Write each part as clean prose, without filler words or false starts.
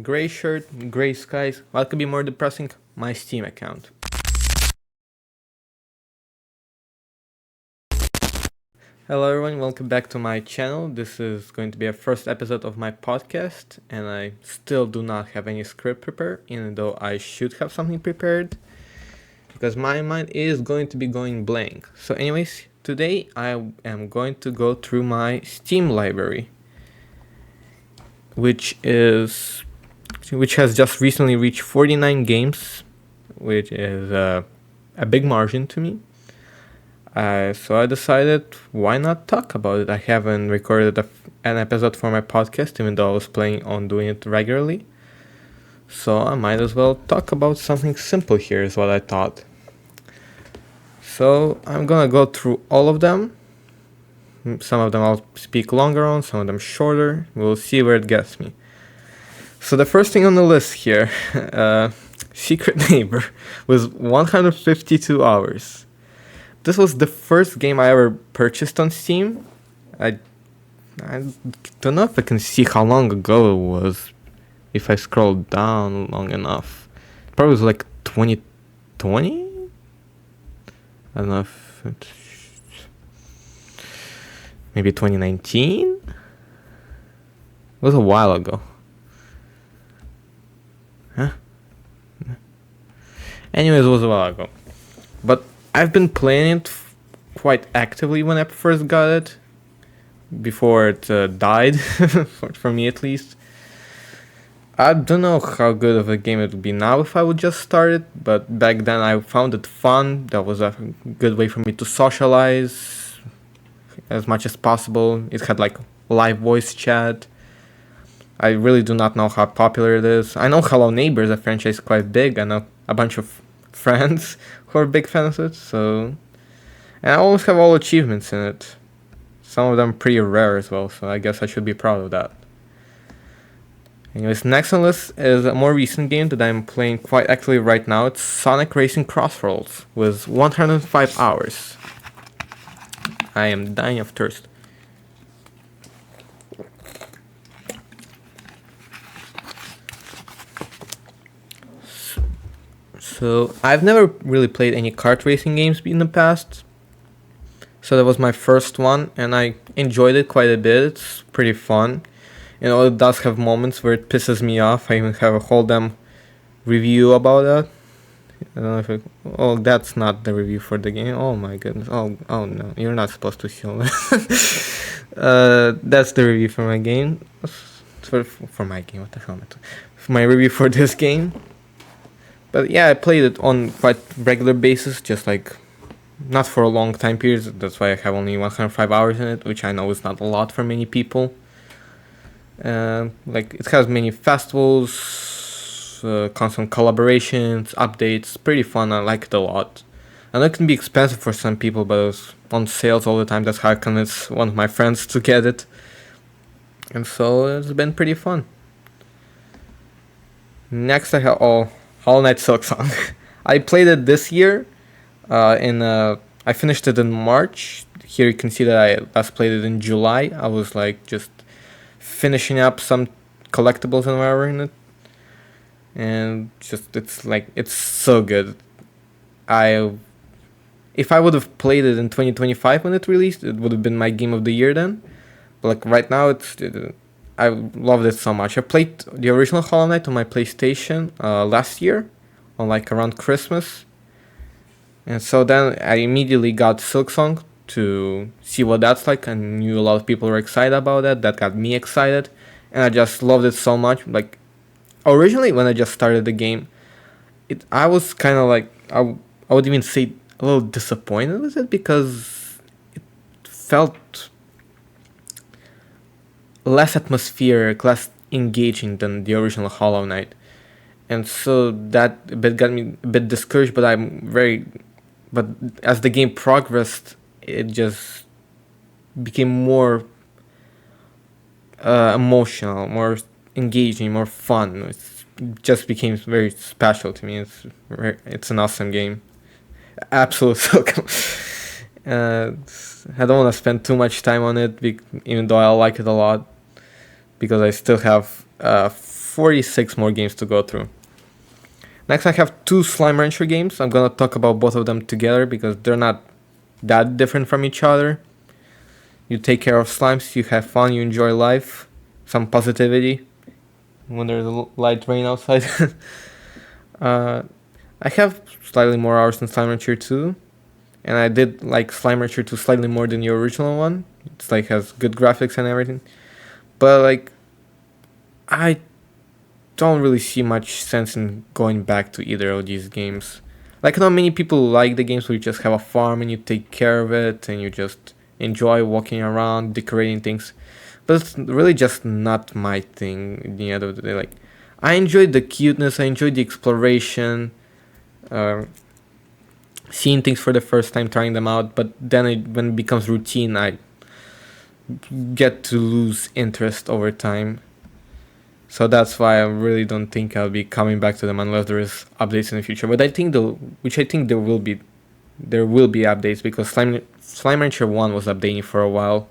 Gray shirt, gray skies. What could be more depressing? My Steam account. Hello everyone, welcome back to my channel. This is going to be a first episode of my podcast, and I still do not have any script prepared, even though I should have something prepared, because my mind is going to be going blank. So anyways, today I am going to go through my Steam library, which has just recently reached 49 games, which is a big margin to me. So I decided, why not talk about it? I haven't recorded an episode for my podcast, even though I was planning on doing it regularly. So I might as well talk about something simple here, is what I thought. So I'm gonna go through all of them. Some of them I'll speak longer on, some of them shorter. We'll see where it gets me. So the first thing on the list here, Secret Neighbor, was 152 hours. This was the first game I ever purchased on Steam. I don't know if I can see how long ago it was, if I scroll down long enough. It probably was like 2020? I don't know if it's... maybe 2019? It was a while ago. Huh? Anyways, it was a while ago. But I've been playing it quite actively when I first got it, before it died, for me at least. I don't know how good of a game it would be now if I would just start it, but back then I found it fun. That was a good way for me to socialize as much as possible. It had like live voice chat. I really do not know how popular it is. I know Hello Neighbor is a franchise quite big. I know a bunch of friends who are big fans of it, so... and I almost have all achievements in it. Some of them pretty rare as well, so I guess I should be proud of that. Anyways, next on the list is a more recent game that I'm playing quite actively right now. It's Sonic Racing Crossroads, with 105 hours. I am dying of thirst. So, I've never really played any kart racing games in the past. So that was my first one, and I enjoyed it quite a bit. It's pretty fun. You know, it does have moments where it pisses me off. I even have a whole damn review about that. I don't know if it... oh, that's not the review for the game. Oh my goodness. Oh no, you're not supposed to show that. That's the review for my game. For my game, what the hell am I talking? For my review for this game. But yeah, I played it on quite regular basis, just like not for a long time period. That's why I have only 105 hours in it, which I know is not a lot for many people. Like, it has many festivals, constant collaborations, updates. Pretty fun. I like it a lot. I know it can be expensive for some people, but it's on sales all the time. That's how I convinced one of my friends to get it. And so it's been pretty fun. Next I have Hollow Knight Silksong. I played it this year. I finished it in March. Here you can see that I last played it in July. I was like just finishing up some collectibles and whatever in it, and just it's so good. If I would have played it in 2025 when it released, it would have been my game of the year then. But like right now, I loved it so much. I played the original Hollow Knight on my PlayStation last year, on like around Christmas. And so then I immediately got Silksong to see what that's like. I knew a lot of people were excited about it. That got me excited. And I just loved it so much. Like, originally when I just started the game, I was kind of like, I would even say a little disappointed with it, because it felt less atmospheric, less engaging than the original Hollow Knight. And so that bit got me a bit discouraged, but as the game progressed, it just became more emotional, more engaging, more fun. It just became very special to me. It's an awesome game. Absolute silk. I don't want to spend too much time on it, even though I like it a lot, because I still have 46 more games to go through. Next, I have 2 Slime Rancher games. I'm gonna talk about both of them together because they're not that different from each other. You take care of slimes, you have fun, you enjoy life, some positivity when there's a light rain outside. I have slightly more hours than Slime Rancher 2, and I did like Slime Rancher 2 slightly more than the original one. It's like has good graphics and everything, but like I don't really see much sense in going back to either of these games. Like, not many people like the games where you just have a farm and you take care of it and you just enjoy walking around, decorating things. But it's really just not my thing at the end of the day. Like, I enjoyed the cuteness, I enjoyed the exploration, seeing things for the first time, trying them out. But then when it becomes routine, I get to lose interest over time. So that's why I really don't think I'll be coming back to them unless there is updates in the future. But I think there will be updates because Slime Rancher 1 was updating for a while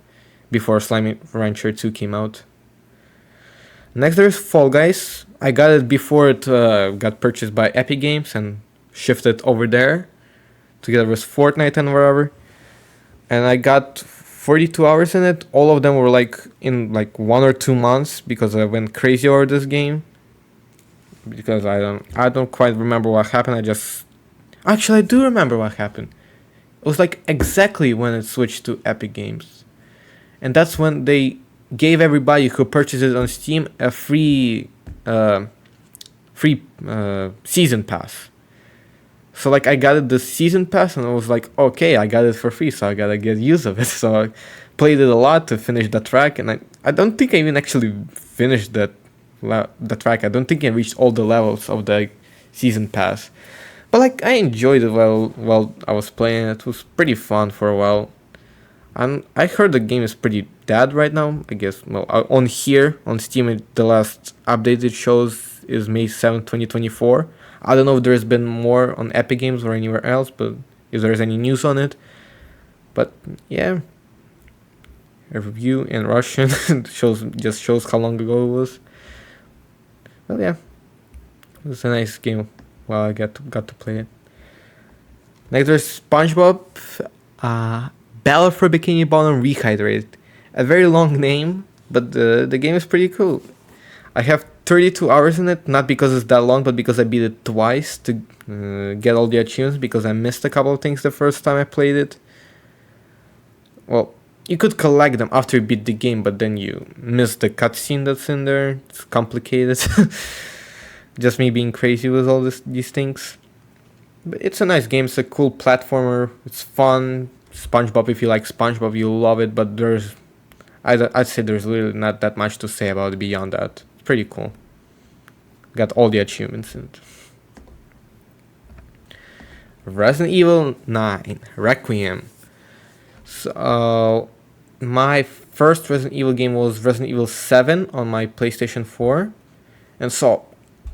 before Slime Rancher 2 came out. Next there's Fall Guys. I got it before it got purchased by Epic Games and shifted over there together with Fortnite and wherever. And I got 42 hours in it. All of them were like in like 1 or 2 months because I went crazy over this game. Because I don't quite remember what happened. I do remember what happened. It was like exactly when it switched to Epic Games. And that's when they gave everybody who purchased it on Steam a free season pass. So like I got it the season pass and I was like, okay, I got it for free, so I gotta get use of it. So I played it a lot to finish the track, and I don't think I even actually finished the track. I don't think I reached all the levels of the season pass. But like I enjoyed it while I was playing. It was pretty fun for a while. And I heard the game is pretty dead right now. I guess on Steam the last update it shows is May 7th, 2024. I don't know if there's been more on Epic Games or anywhere else, but if there's any news on it. But yeah, a review in Russian shows how long ago it was. Well, yeah, it was a nice game while I got to play it. Next there's SpongeBob, Battle for Bikini Bottom Rehydrated. A very long name, but the game is pretty cool. I have 32 hours in it, not because it's that long, but because I beat it twice to get all the achievements, because I missed a couple of things the first time I played it. Well, you could collect them after you beat the game, but then you miss the cutscene that's in there. It's complicated. Just me being crazy with all these things. But it's a nice game, it's a cool platformer, it's fun. SpongeBob, if you like SpongeBob, you'll love it, but I'd say there's really not that much to say about it beyond that. It's pretty cool. Got all the achievements in it. Resident Evil 9 Requiem. So my first Resident Evil game was Resident Evil 7 on my PlayStation 4. And so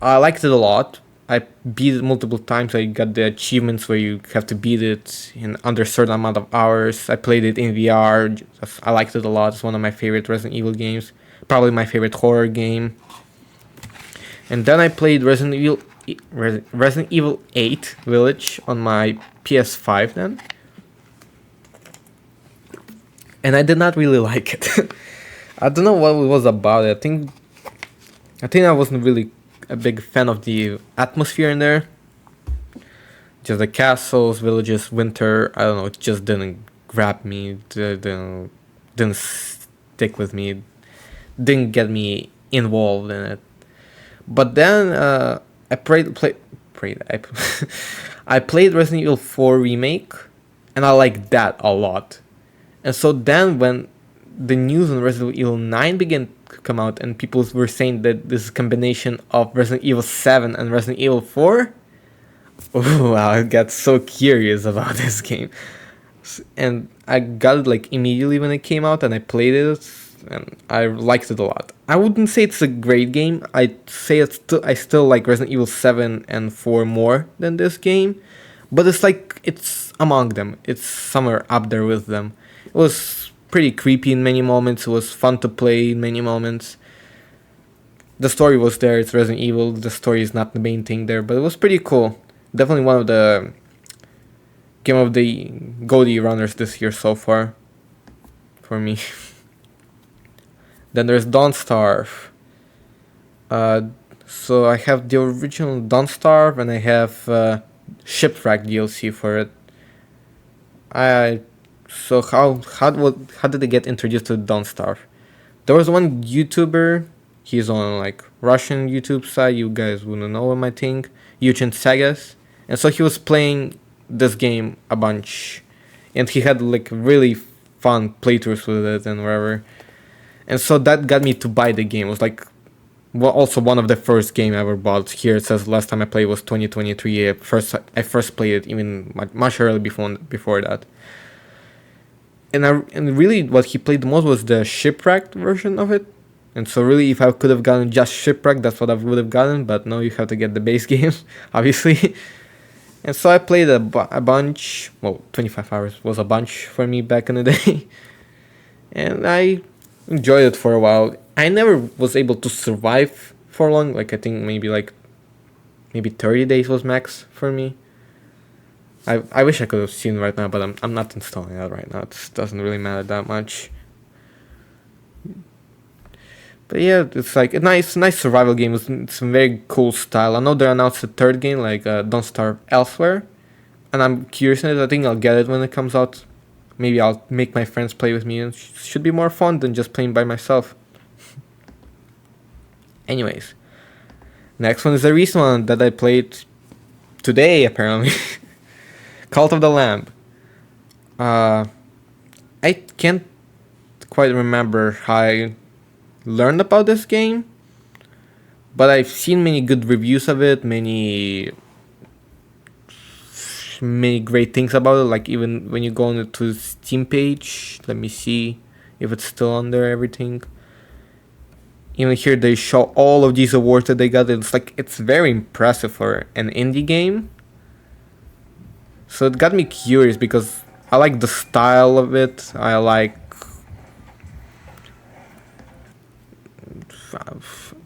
I liked it a lot. I beat it multiple times. I got the achievements where you have to beat it in under a certain amount of hours. I played it in VR. I liked it a lot. It's one of my favorite Resident Evil games. Probably my favorite horror game. And then I played Resident Evil 8 Village on my PS5 then. And I did not really like it. I don't know what it was about it. I think I wasn't really a big fan of the atmosphere in there. Just the castles, villages, winter. I don't know. It just didn't grab me. Didn't stick with me. Didn't get me involved in it. But then I played Resident Evil 4 Remake, and I liked that a lot. And so then when the news on Resident Evil 9 began to come out and people were saying that this is a combination of Resident Evil 7 and Resident Evil 4, I got so curious about this game. And I got it like immediately when it came out and I played it and I liked it a lot. I wouldn't say it's a great game. I'd say I still like Resident Evil 7 and 4 more than this game. But it's among them. It's somewhere up there with them. It was pretty creepy in many moments. It was fun to play in many moments. The story was there. It's Resident Evil. The story is not the main thing there, but it was pretty cool. Definitely one of the Game of the Goldie runners this year so far, for me. Then there's Don't Starve. So I have the original Don't Starve, and I have Shipwreck DLC for it. So how did I get introduced to Don't Starve? There was one YouTuber. He's on like Russian YouTube side. You guys wouldn't know him, I think. Yuchin Sagas, and so he was playing this game a bunch, and he had like really fun playthroughs with it and whatever. And so that got me to buy the game. It was like, well, also one of the first game I ever bought. Here it says last time I played was 2023. I first played it even much earlier before that. And really what he played the most was the Shipwrecked version of it. And so really, if I could have gotten just Shipwreck, that's what I would have gotten. But no, you have to get the base game, obviously. And so I played a bunch. Well, 25 hours was a bunch for me back in the day. And I enjoyed it for a while. I never was able to survive for long. Like, I think maybe 30 days was max for me. I wish I could have seen it right now, but I'm not installing that right now. It doesn't really matter that much. But yeah, it's like a nice survival game. It's a very cool style. I know they announced a third game, like Don't Starve Elsewhere, and I'm curious in it. I think I'll get it when it comes out. Maybe I'll make my friends play with me, and it should be more fun than just playing by myself. Anyways, next one is a recent one that I played today, apparently. Cult of the Lamb. I can't quite remember how I learned about this game, but I've seen many good reviews of it, many great things about it. Like, even when you go on to the Steam page, let me see if it's still on there, everything. Even here they show all of these awards that they got. It's very impressive for an indie game. So it got me curious because I like the style of it. I like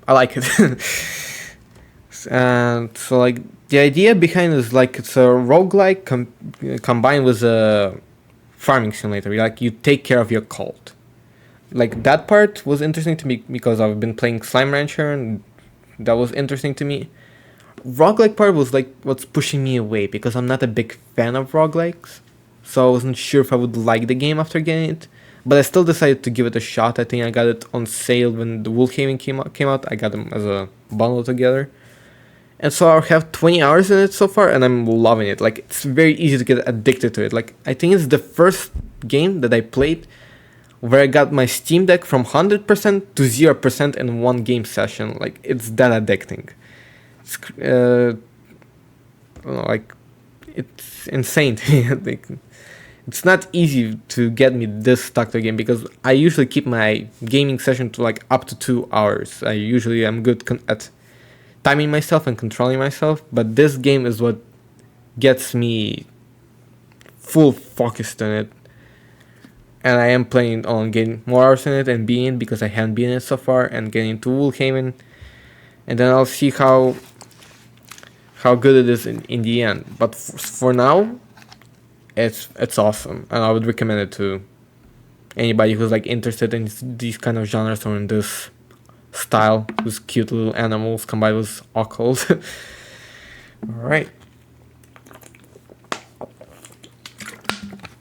it. And so, like, the idea behind it is like it's a roguelike combined with a farming simulator. Like, you take care of your cult. Like, that part was interesting to me because I've been playing Slime Rancher, and that was interesting to me. Roguelike part was like what's pushing me away because I'm not a big fan of roguelikes. So I wasn't sure if I would like the game after getting it. But I still decided to give it a shot. I think I got it on sale when the Wolfhaven came out. I got them as a bundle together. And so I have 20 hours in it so far, and I'm loving it. Like, it's very easy to get addicted to it. Like, I think it's the first game that I played where I got my Steam Deck from 100% to 0% in one game session. Like, it's that addicting. Like, it's insane to me. Like, it's not easy to get me this stuck to a game because I usually keep my gaming session to like up to 2 hours. I usually am good at timing myself and controlling myself, but this game is what gets me full focused on it. And I am planning on getting more hours in it and being in because I haven't been in it so far, and getting into Wolfhaven, and then I'll see how good it is in the end. But for now, it's awesome, and I would recommend it to anybody who's like interested in these kind of genres or in this style, with cute little animals combined with occult. Alright.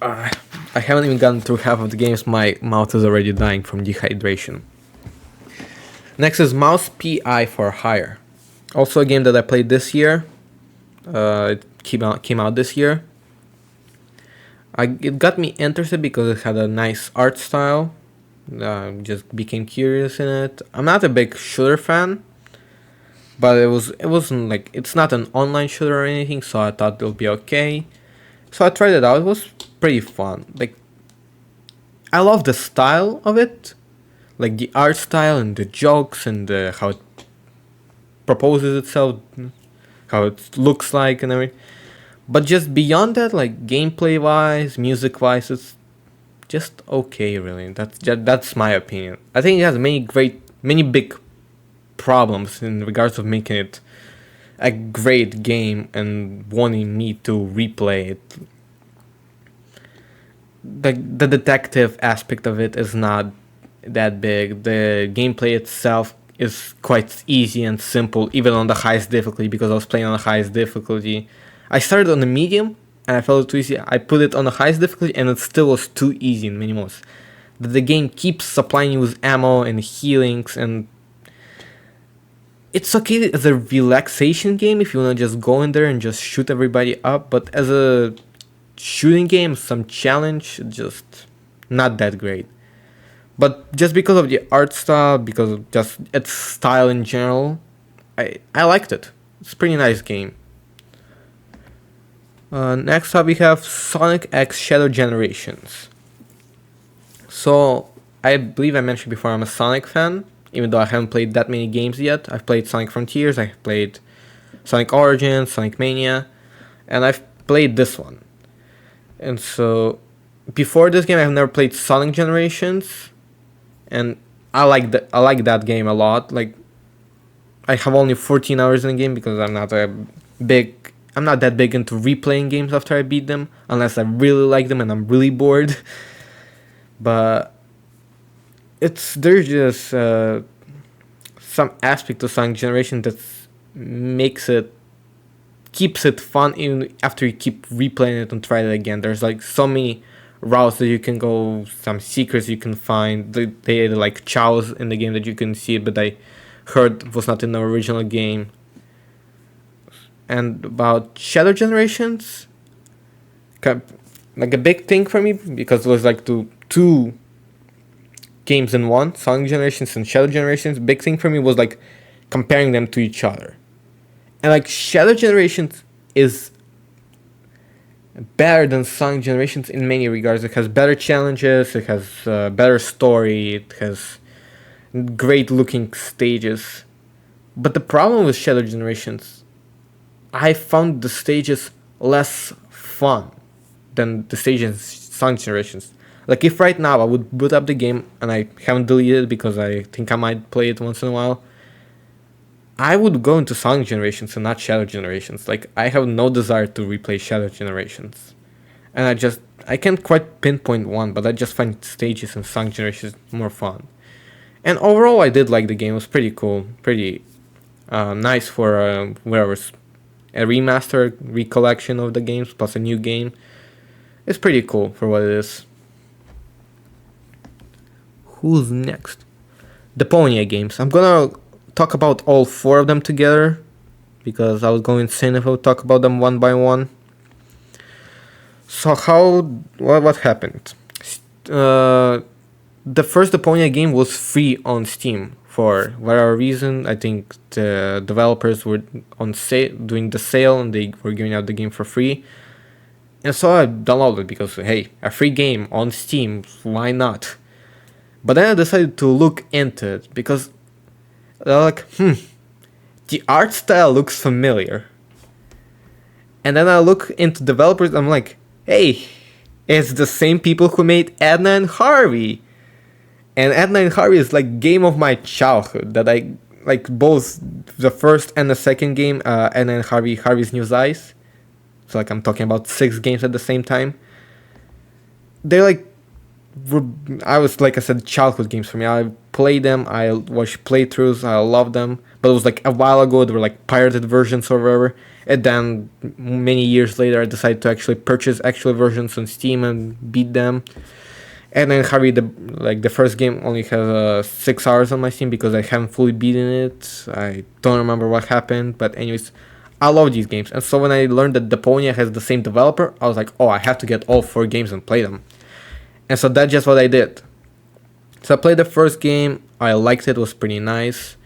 I haven't even gotten through half of the games. My mouth is already dying from dehydration. Next is Mouse P.I. for Hire. Also a game that I played this year. It came out this year. It got me interested because it had a nice art style. Just became curious in it. I'm not a big shooter fan, but it wasn't like, it's not an online shooter or anything, so I thought it'll be okay. So I tried it out. It was pretty fun. Like, I love the style of it, like the art style and the jokes and how it proposes itself, how it looks like and everything. But just beyond that, like gameplay wise, music wise, it's just okay, really. That's my opinion. I think it has many big problems in regards of making it a great game and wanting me to replay it. The detective aspect of it is not that big. The gameplay itself is quite easy and simple, even on the highest difficulty, because I was playing on the highest difficulty. I started on the medium and I felt it too easy. I put it on the highest difficulty and it still was too easy in many modes. The game keeps supplying you with ammo and healings, and it's okay as a relaxation game if you want to just go in there and just shoot everybody up, but as a shooting game, some challenge, just not that great. But just because of the art style, because of just its style in general, I liked it. It's a pretty nice game. Next up we have Sonic X Shadow Generations. So, I believe I mentioned before I'm a Sonic fan, even though I haven't played that many games yet. I've played Sonic Frontiers, I've played Sonic Origins, Sonic Mania, and I've played this one. And so, before this game I've never played Sonic Generations, and I like that game a lot. Like, I have only 14 hours in the game because I'm not that big into replaying games after I beat them, unless I really like them and I'm really bored. But there's just some aspect of Sonic Generation that keeps it fun even after you keep replaying it and try it again. There's like so many routes that you can go, some secrets you can find. They had like chows in the game that you can see, but I heard was not in the original game. And about Shadow Generations, like a big thing for me, because it was like two games in one, Sonic Generations and Shadow Generations. Big thing for me was like comparing them to each other. And like Shadow Generations is better than Sonic Generations in many regards. It has better challenges, it has better story, it has great looking stages. But the problem with Shadow Generations, I found the stages less fun than the stages in Sonic Generations. Like, if right now I would boot up the game, and I haven't deleted it because I think I might play it once in a while, I would go into Sonic Generations and not Shadow Generations. Like, I have no desire to replay Shadow Generations. And I can't quite pinpoint one, but I just find stages in Sonic Generations more fun. And overall, I did like the game. It was pretty cool, pretty nice for whatever's a remaster, recollection of the games, plus a new game. It's pretty cool for what it is. Who's next? Deponia games. I'm gonna talk about all four of them together, because I was going insane if I would talk about them one by one. So what happened? The first Deponia game was free on Steam for whatever reason. I think the developers were doing the sale, and they were giving out the game for free. And so I downloaded it because, hey, a free game on Steam, why not? But then I decided to look into it because they're like, the art style looks familiar. And then I look into developers, I'm like, hey, it's the same people who made Edna and Harvey. And Edna and Harvey is like game of my childhood, that I like, both the first and the second game, Edna and Harvey's New Eyes. So like, I'm talking about 6 games at the same time. They're like, like I said, childhood games for me. I played them, I watched playthroughs, I love them. But it was like a while ago, they were like pirated versions or whatever. And then many years later, I decided to actually purchase actual versions on Steam and beat them. And then Harvey, the first game only has 6 hours on my Steam because I haven't fully beaten it. I don't remember what happened, but anyways, I love these games. And so when I learned that Deponia has the same developer, I was like, oh, I have to get all 4 games and play them. And so that's just what I did. So I played the first game, I liked it, it was pretty nice.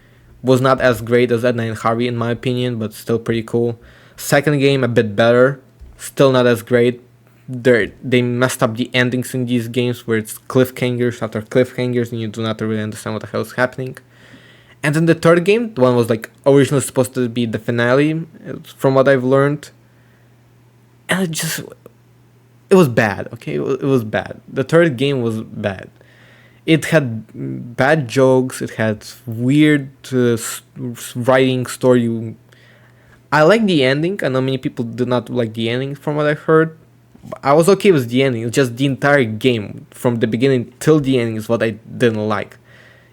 Was not as great as Edna and Harvey in my opinion, but still pretty cool. Second game, a bit better, still not as great. They messed up the endings in these games where it's cliffhangers after cliffhangers and you do not really understand what the hell is happening. And then the third game, the one was like originally supposed to be the finale, from what I've learned. And it was bad, okay? It was bad. The third game was bad. It had bad jokes. It had weird writing story. I like the ending. I know many people did not like the ending from what I heard. I was okay with the ending. It's just the entire game from the beginning till the ending is what I didn't like,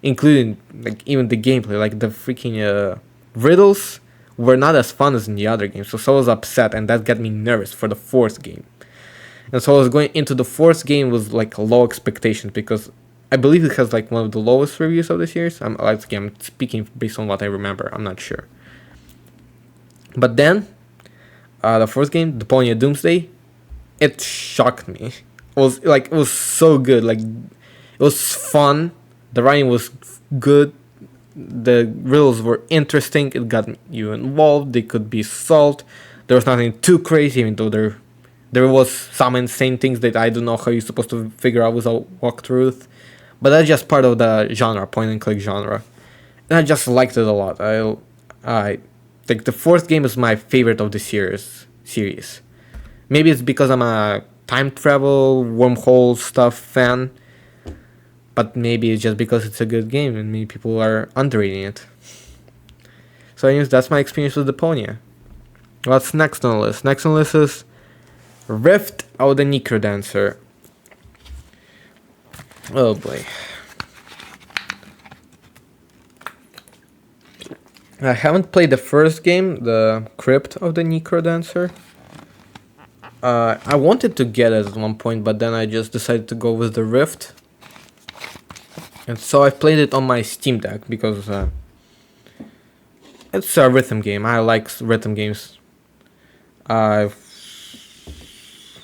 including like even the gameplay. Like the freaking riddles were not as fun as in the other games. So I was upset, and that got me nervous for the fourth game. And so I was going into the fourth game with like low expectations because I believe it has like one of the lowest reviews of the series. I'm speaking based on what I remember. I'm not sure. But then, the first game, the Deponia Doomsday, it shocked me. It was so good. Like it was fun. The writing was good. The riddles were interesting. It got you involved. They could be solved. There was nothing too crazy, even though there was some insane things that I don't know how you're supposed to figure out without walkthroughs. But that's just part of the genre, point and click genre. And I just liked it a lot. I think the fourth game is my favorite of the series. Maybe it's because I'm a time travel, wormhole stuff fan. But maybe it's just because it's a good game and many people are underrating it. So anyways, that's my experience with Deponia. What's next on the list? Next on the list is Rift of the Necrodancer. Oh boy. I haven't played the first game, the Crypt of the Necrodancer. I wanted to get it at one point, but then I just decided to go with the Rift. And so I played it on my Steam Deck because it's a rhythm game. I like rhythm games.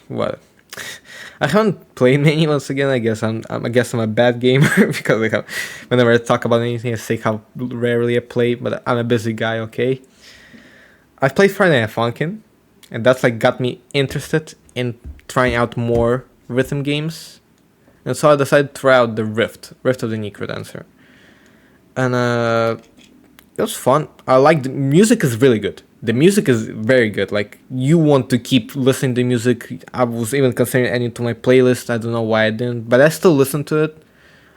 What? I haven't played many once again. I guess I'm a bad gamer because whenever I talk about anything, I say how rarely I play. But I'm a busy guy. Okay. I've played Friday Night Funkin', and that's like got me interested in trying out more rhythm games. And so I decided to try out the Rift of the Necrodancer. And it was fun. I like the music is really good. The music is very good. Like you want to keep listening to music. I was even considering adding it to my playlist. I don't know why I didn't, but I still listen to it.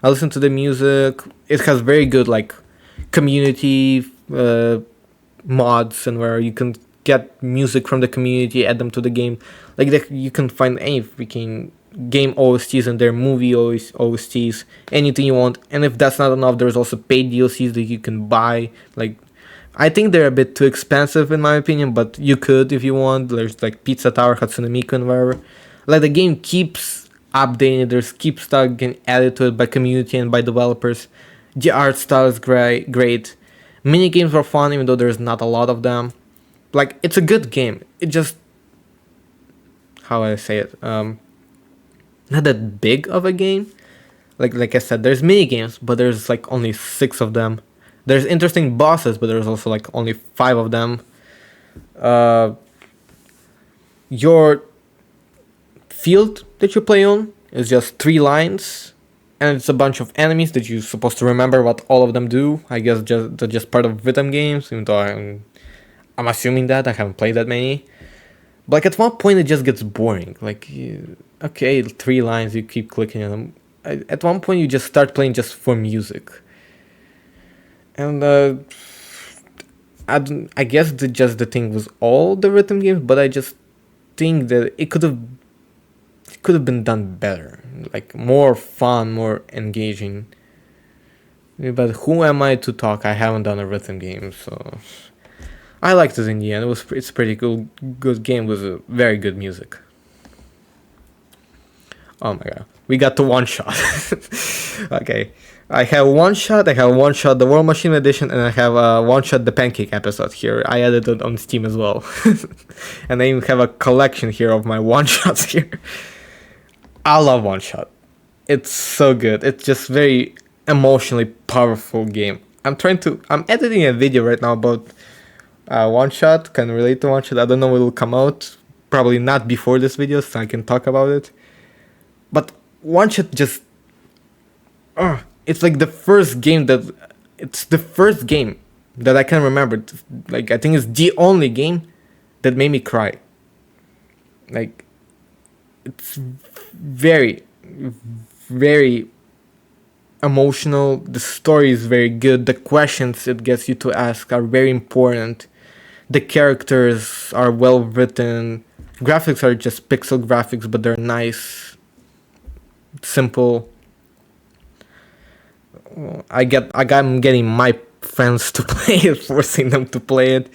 I listen to the music. It has very good like community mods and where you can get music from the community, add them to the game. Like you can find any freaking game OSTs and their movie OSTs, anything you want. And if that's not enough, there's also paid DLCs that you can buy. Like I think they're a bit too expensive in my opinion, but you could if you want. There's like Pizza Tower, Hatsune Miku, and whatever. Like the game keeps updating. There's keep stuff getting added to it by community and by developers. The art style is great. Mini games are fun, even though there's not a lot of them. Like it's a good game. It just, how I say it, not that big of a game. Like I said, there's mini games, but there's like only 6 of them. There's interesting bosses, but there's also like only 5 of them. Your field that you play on is just 3 lines, and it's a bunch of enemies that you're supposed to remember what all of them do. I guess that's just part of rhythm games, even though I'm assuming that I haven't played that many. But like at one point it just gets boring. Like okay, 3 lines, you keep clicking on them. At one point you just start playing just for music. And I guess just the thing was all the rhythm games, but I just think that it could have been done better, like more fun, more engaging. But who am I to talk? I haven't done a rhythm game, so I liked it in the end. It's a pretty good game with very good music. Oh my god, we got to one shot. Okay. I have one shot the War Machine edition, and I have one shot the Pancake episode here. I added it on Steam as well. And I even have a collection here of my one shots here. I love one shot. It's so good. It's just very emotionally powerful game. I'm editing a video right now about one shot, can relate to one shot. I don't know when it will come out. Probably not before this video, so I can talk about it. But one shot just it's like the first game that I can remember. Like I think it's the only game that made me cry. Like it's very, very emotional. The story is very good. The questions it gets you to ask are very important. The characters are well written. Graphics are just pixel graphics, but they're nice, simple. I'm getting my friends to play it, forcing them to play it.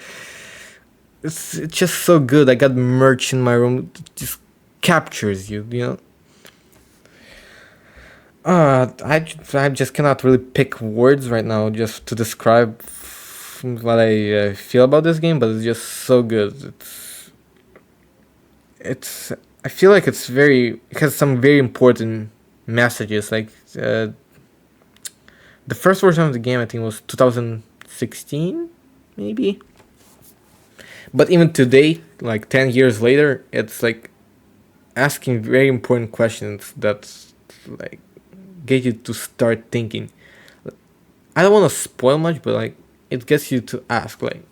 It's just so good. I got merch in my room. It just captures you, you know. I just cannot really pick words right now just to describe what I feel about this game, but it's just so good. It's I feel like it has some very important messages. Like the first version of the game, I think, was 2016, maybe. But even today, like 10 years later, it's like asking very important questions that like get you to start thinking. I don't want to spoil much, but like it gets you to ask like,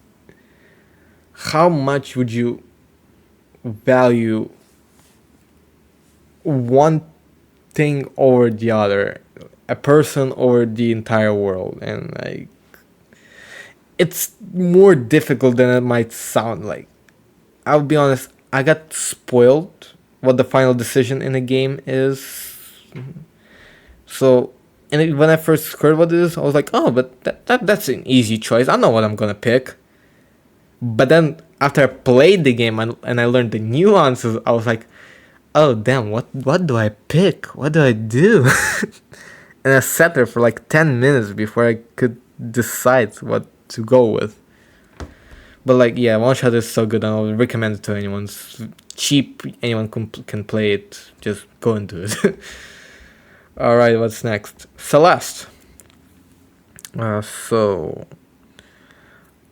how much would you value one thing over the other, a person over the entire world? And like, it's more difficult than it might sound. Like, I'll be honest, I got spoiled what the final decision in the game is. So, and when I first heard what it is, I was like, oh, but that's an easy choice. I know what I'm gonna pick. But then after I played the game and I learned the nuances, I was like, oh damn, what do I pick? What do I do? And I sat there for like 10 minutes before I could decide what to go with. But like, yeah, one shot is so good, and I would recommend it to anyone. It's cheap, anyone can play it. Just go into it. Alright, what's next? Celeste. So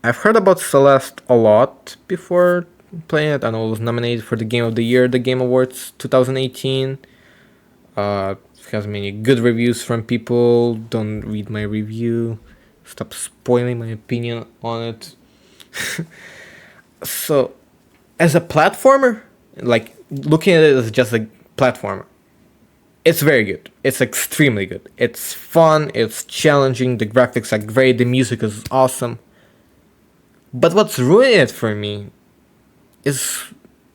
I've heard about Celeste a lot before playing it. I know it was nominated for the Game of the Year, the Game Awards 2018. It has many good reviews from people. Don't read my review. Stop spoiling my opinion on it. So, as a platformer, like looking at it as just a platformer, it's very good. It's extremely good. It's fun. It's challenging. The graphics are great. The music is awesome. But what's ruining it for me is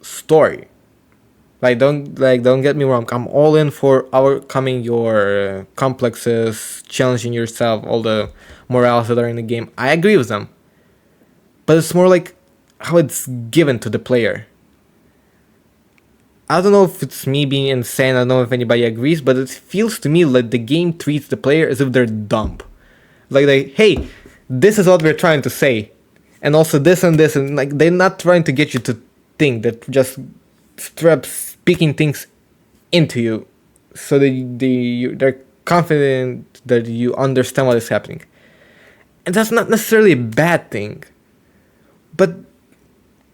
story. Don't get me wrong. I'm all in for overcoming your complexes, challenging yourself, all the morals that are in the game. I agree with them. But it's more like how it's given to the player. I don't know if it's me being insane, I don't know if anybody agrees, but it feels to me like the game treats the player as if they're dumb. Hey, this is what we're trying to say. And also this and this, and like they're not trying to get you to think, that just straight speaking things into you. So that they're confident that you understand what is happening. And that's not necessarily a bad thing. But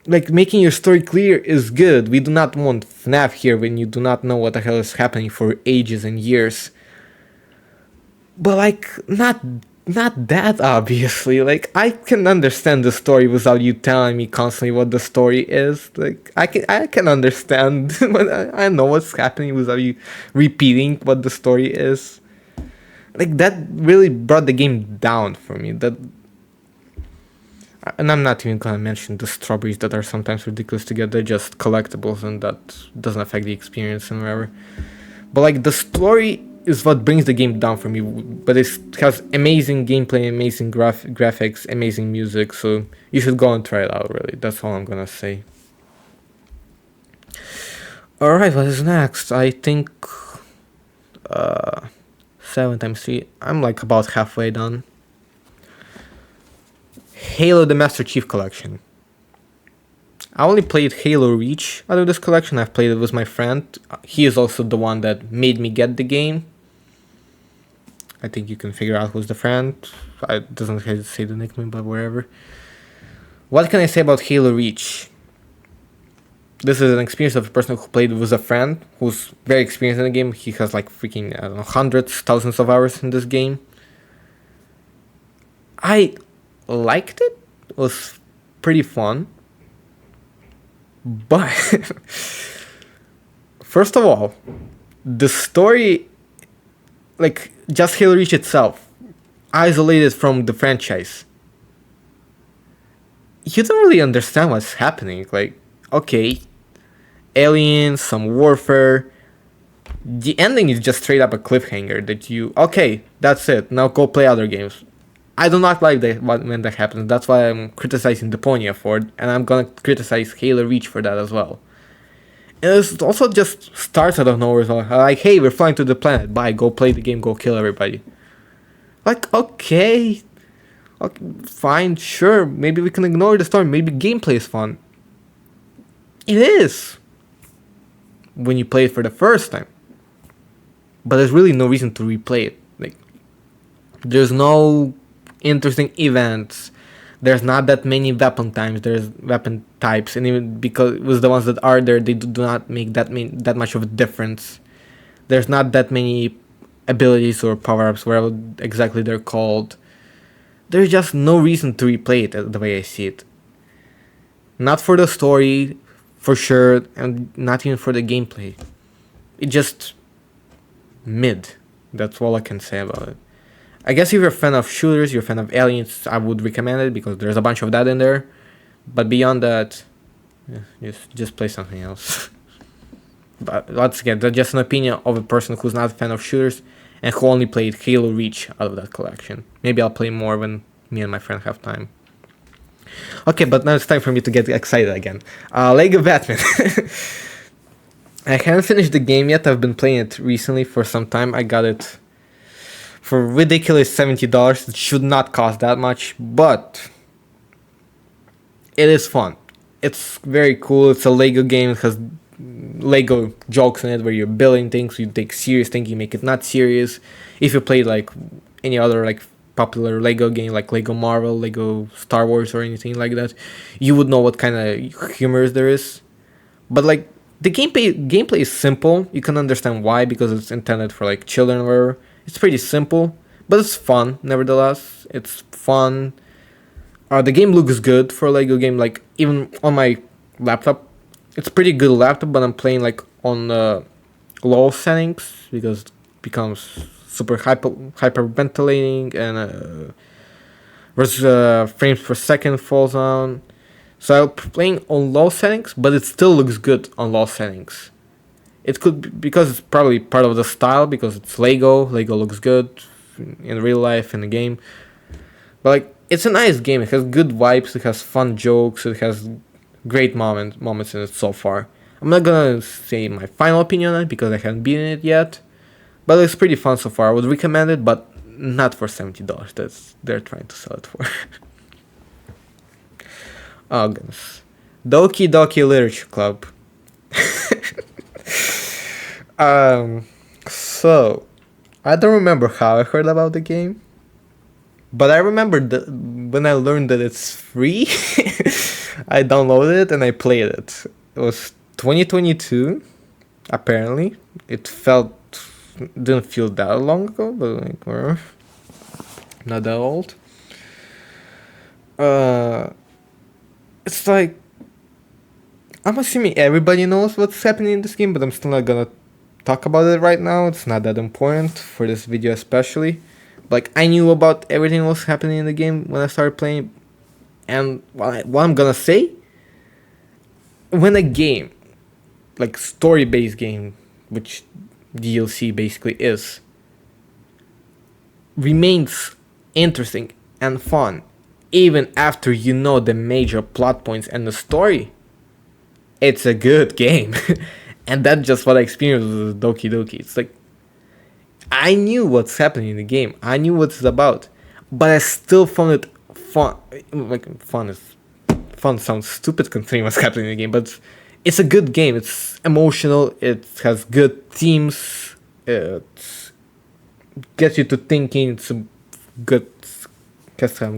like making your story clear is good. We do not want FNAF here when you do not know what the hell is happening for ages and years. But like not that obviously. Like I can understand the story without you telling me constantly what the story is. Like I can understand, but I know what's happening without you repeating what the story is. Like that really brought the game down for me. And I'm not even gonna mention the strawberries that are sometimes ridiculous to get. They're just collectibles, and that doesn't affect the experience and whatever. But like the story is what brings the game down for me. But it has amazing gameplay, amazing graphics, amazing music. So you should go and try it out. Really, that's all I'm gonna say. All right, what is next? I think 7 times 3. I'm like about halfway done. Halo the Master Chief Collection. I only played Halo Reach out of this collection. I've played it with my friend. He is also the one that made me get the game. I think you can figure out who's the friend. It doesn't say the nickname, but wherever. What can I say about Halo Reach? This is an experience of a person who played with a friend who's very experienced in the game. He has like freaking, I don't know, hundreds, thousands of hours in this game. I liked it. It was pretty fun. But first of all, the story like just Halo Reach itself, isolated from the franchise, you don't really understand what's happening. Like, okay, aliens, some warfare. The ending is just straight up a cliffhanger that you, okay, that's it. Now go play other games. I do not like that when that happens. That's why I'm criticizing Deponia for it, and I'm gonna criticize Halo Reach for that as well. And it also just starts out of nowhere. So like, hey, we're flying to the planet. Bye. Go play the game. Go kill everybody. Like, okay, fine, sure. Maybe we can ignore the story. Maybe gameplay is fun. It is when you play it for the first time. But there's really no reason to replay it. Like, there's no interesting events. There's not that many weapon types, and even because it was the ones that are there, they do not make that much of a difference. There's not that many abilities or power-ups, whatever exactly they're called. There's just no reason to replay it the way I see it. Not for the story, for sure, and not even for the gameplay. It just mid. That's all I can say about it. I guess if you're a fan of shooters, you're a fan of aliens, I would recommend it because there's a bunch of that in there. But beyond that, just play something else. But once again, that's just an opinion of a person who's not a fan of shooters and who only played Halo Reach out of that collection. Maybe I'll play more when me and my friend have time. Okay, but now it's time for me to get excited again. Lego Batman. I haven't finished the game yet. I've been playing it recently for some time. I got it for ridiculous $70. It should not cost that much, but it is fun. It's very cool. It's a Lego game. It has Lego jokes in it where you're building things. You take serious things, you make it not serious. If you play like any other like popular Lego game, like Lego Marvel, Lego Star Wars, or anything like that, you would know what kind of humor there is. But like the gameplay is simple. You can understand why, because it's intended for like children or whatever. It's pretty simple, but it's fun nevertheless. It's fun. The game looks good for a Lego game. Like even on my laptop, it's pretty good laptop, but I'm playing like on low settings because it becomes super hyperventilating and frames per second falls down. So I'm playing on low settings, but it still looks good on low settings. It could be because it's probably part of the style, because it's Lego. Lego looks good in real life in the game. But like, it's a nice game. It has good vibes. It has fun jokes. It has great moments in it so far. I'm not gonna say my final opinion on it because I haven't beaten it yet, but it's pretty fun so far. I would recommend it, but not for $70. That's they're trying to sell it for. Oh goodness. Doki Doki Literature Club. So I don't remember how I heard about the game, but I remember when I learned that it's free. I downloaded it and I played it. It was 2022, apparently. Didn't feel that long ago, but like, not that old. It's like, I'm assuming everybody knows what's happening in this game, but I'm still not gonna talk about it right now. It's not that important for this video especially. Like, I knew about everything that was happening in the game when I started playing. And what I'm gonna say, when a game, like story-based game, which DLC basically is, remains interesting and fun, even after you know the major plot points and the story, it's a good game. And that's just what I experienced with Doki Doki. It's like, I knew what's happening in the game. I knew what it's about. But I still found it fun. Like, fun sounds stupid considering what's happening in the game, but it's a good game. It's emotional. It has good themes. It gets you to thinking. Has some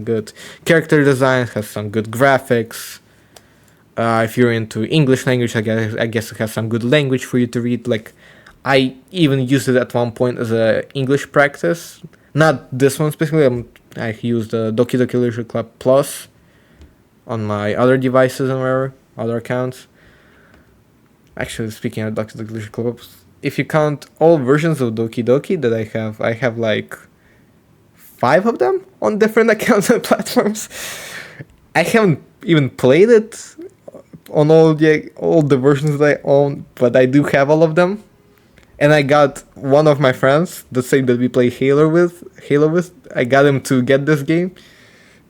good character design. Has some good graphics. If you're into English language, I guess it has some good language for you to read. Like, I even used it at one point as a English practice. Not this one specifically. I used Doki Doki Literature Club Plus on my other devices and whatever, other accounts. Actually, speaking of Doki Doki Literature Club, if you count all versions of Doki Doki that I have like 5 of them on different accounts and platforms. I haven't even played it on all the versions that I own, but I do have all of them. And I got one of my friends, the same that we play Halo with. I got him to get this game,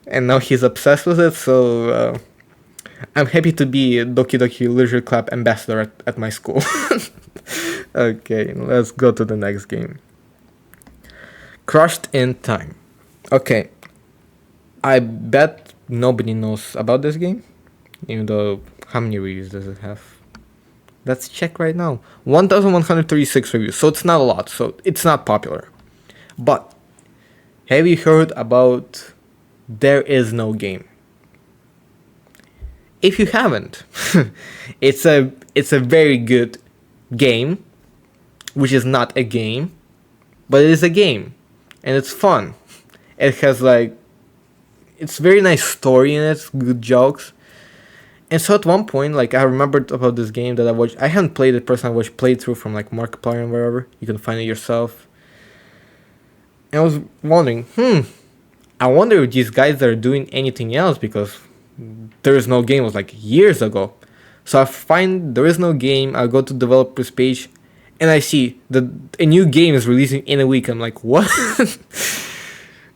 and now he's obsessed with it. So I'm happy to be a Doki Doki Literature Club ambassador at my school. Okay, let's go to the next game. Crushed in Time. Okay, I bet nobody knows about this game, even though how many reviews does it have? Let's check right now. 1,136 reviews, so it's not a lot, so it's not popular. But have you heard about There Is No Game? If you haven't, it's a very good game, which is not a game, but it is a game, and it's fun. It has it's very nice story in it, good jokes. And so at one point, I remembered about this game that I watched. I haven't played it personally. I watched playthrough from Markiplier and wherever. You can find it yourself. And I was wondering, I wonder if these guys are doing anything else, because There Is No Game was years ago. So I find There Is No Game. I go to developers page, and I see that a new game is releasing in a week. I'm like, what?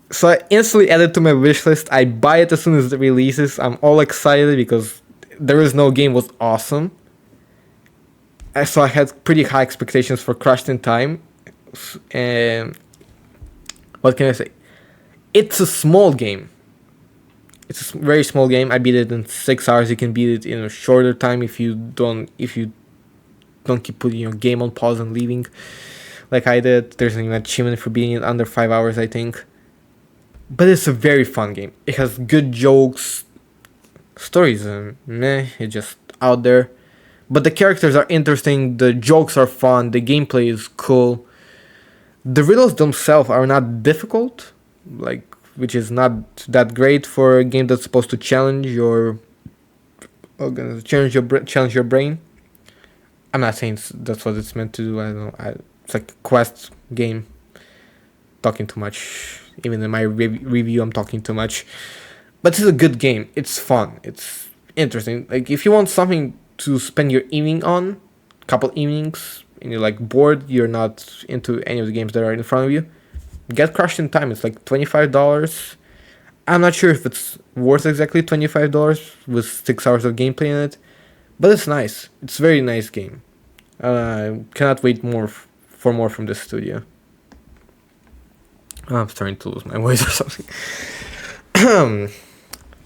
So I instantly add it to my wishlist. I buy it as soon as it releases. I'm all excited because There Is No Game was awesome. So I had pretty high expectations for Crushed in Time. And what can I say? It's a small game. It's a very small game. I beat it in 6 hours. You can beat it in a shorter time if you don't keep putting your game on pause and leaving, like I did. There's an achievement for beating it under 5 hours, I think. But it's a very fun game. It has good jokes. Stories, it's just out there. But the characters are interesting. The jokes are fun. The gameplay is cool. The riddles themselves are not difficult, which is not that great for a game that's supposed to challenge your brain. I'm not saying that's what it's meant to do. I don't know. It's like a quest game. Talking too much. Even in my review, I'm talking too much. But it's a good game. It's fun. It's interesting. If you want something to spend your evening on, couple evenings, and you're bored, you're not into any of the games that are in front of you, get Crushed in Time. It's $25. I'm not sure if it's worth exactly $25 with 6 hours of gameplay in it, but it's nice. It's a very nice game. I cannot wait for more from this studio. I'm starting to lose my voice or something.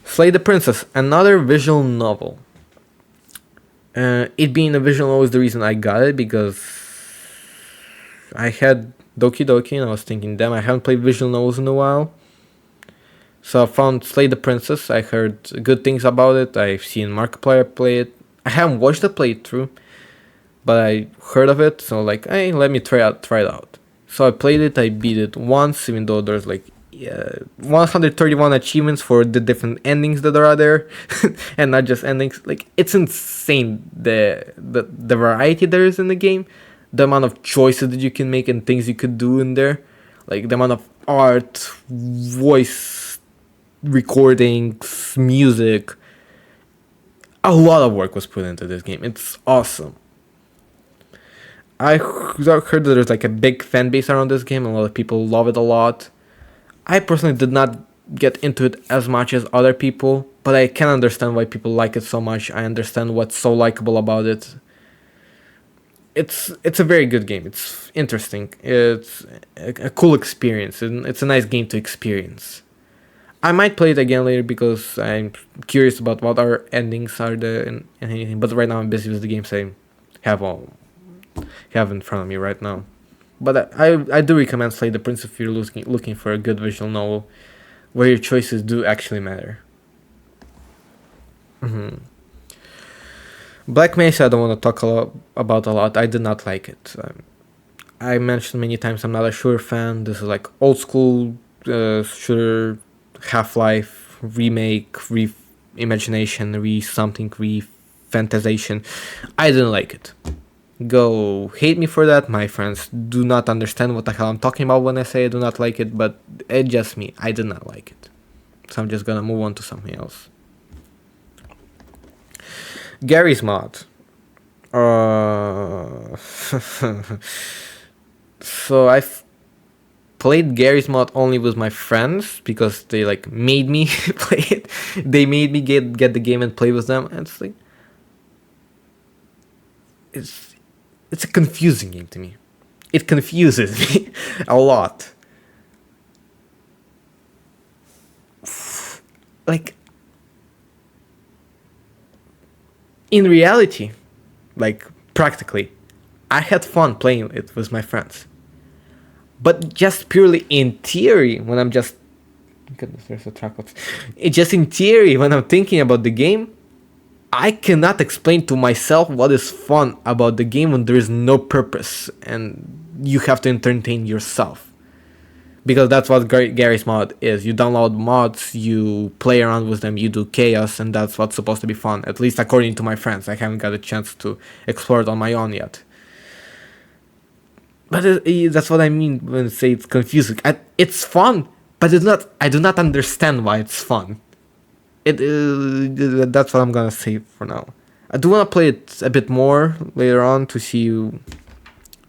Slay the Princess, another visual novel. It being a visual novel is the reason I got it, because I had Doki Doki and I was thinking, damn, I haven't played visual novels in a while. So I found Slay the Princess. I heard good things about it. I've seen Markiplier play it. I haven't watched the playthrough, but I heard of it. So hey, let me try it out. So I played it. I beat it once, even though there's 131 achievements for the different endings that are there, and not just endings. It's insane the variety there is in the game, the amount of choices that you can make and things you could do in there, the amount of art, voice recordings, music. A lot of work was put into this game. It's awesome. I heard that there's a big fan base around this game. A lot of people love it a lot. I personally did not get into it as much as other people, but I can understand why people like it so much. I understand what's so likable about it. It's a very good game. It's interesting. It's a cool experience, and it's a nice game to experience. I might play it again later because I'm curious about what our endings are there and anything. But right now I'm busy with the games I have in front of me right now. But I do recommend Slay the Prince if you're looking for a good visual novel where your choices do actually matter. Black Mesa I don't want to talk about a lot. I did not like it. I mentioned many times I'm not a shooter fan. This is old school shooter, Half-Life remake, reimagination, re-fantasization. I didn't like it. Go hate me for that. My friends do not understand what the hell I'm talking about when I say I do not like it, but it's just me. I do not like it. So I'm just gonna move on to something else. Gary's mod. So I've played Gary's mod only with my friends because they like made me play it. They made me get the game and play with them. And it's like it's a confusing game to me. It confuses me a lot. Like in reality, like practically, I had fun playing it with my friends. But just purely in theory, when I'm just goodness, there's a tripod. It just in theory, when I'm thinking about the game, I cannot explain to myself what is fun about the game when there is no purpose and you have to entertain yourself. Because that's what Gary's mod is. You download mods, you play around with them, you do chaos, and that's what's supposed to be fun. At least according to my friends. I haven't got a chance to explore it on my own yet. But that's what I mean when I say it's confusing. It's fun, but it's not. I do not understand why it's fun. That's what I'm gonna say for now. I do want to play it a bit more later on to see